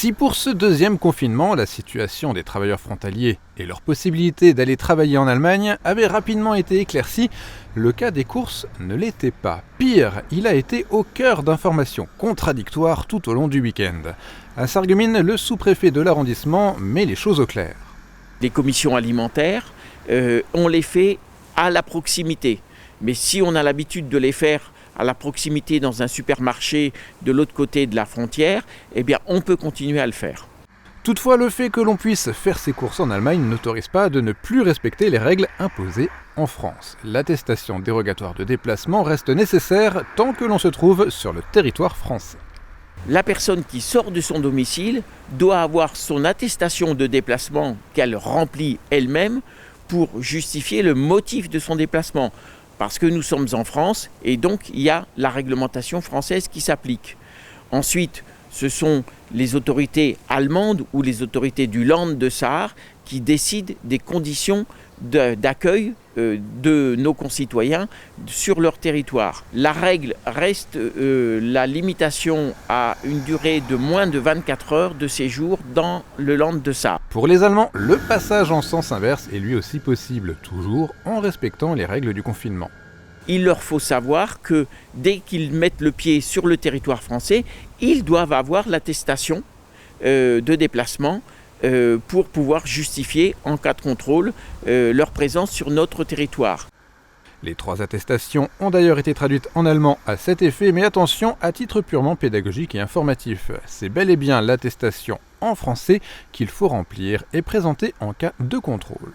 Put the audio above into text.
Si pour ce deuxième confinement, la situation des travailleurs frontaliers et leur possibilité d'aller travailler en Allemagne avait rapidement été éclaircie, le cas des courses ne l'était pas. Pire, il a été au cœur d'informations contradictoires tout au long du week-end. À Sarreguemines, le sous-préfet de l'arrondissement met les choses au clair. Les commissions alimentaires, on les fait à la proximité. Mais si on a l'habitude de les faire à la proximité dans un supermarché de l'autre côté de la frontière, eh bien on peut continuer à le faire. Toutefois, le fait que l'on puisse faire ses courses en Allemagne n'autorise pas de ne plus respecter les règles imposées en France. L'attestation dérogatoire de déplacement reste nécessaire tant que l'on se trouve sur le territoire français. La personne qui sort de son domicile doit avoir son attestation de déplacement qu'elle remplit elle-même pour justifier le motif de son déplacement. Parce que nous sommes en France et donc il y a la réglementation française qui s'applique. Ensuite, ce sont les autorités allemandes ou les autorités du Land de Saar qui décident des conditions d'accueil de nos concitoyens sur leur territoire. La règle reste la limitation à une durée de moins de 24 heures de séjour dans le Land de Saar. Pour les Allemands, le passage en sens inverse est lui aussi possible, toujours en respectant les règles du confinement. Il leur faut savoir que dès qu'ils mettent le pied sur le territoire français, ils doivent avoir l'attestation de déplacement pour pouvoir justifier en cas de contrôle leur présence sur notre territoire. Les 3 attestations ont d'ailleurs été traduites en allemand à cet effet, mais attention, à titre purement pédagogique et informatif. C'est bel et bien l'attestation en français qu'il faut remplir et présenter en cas de contrôle.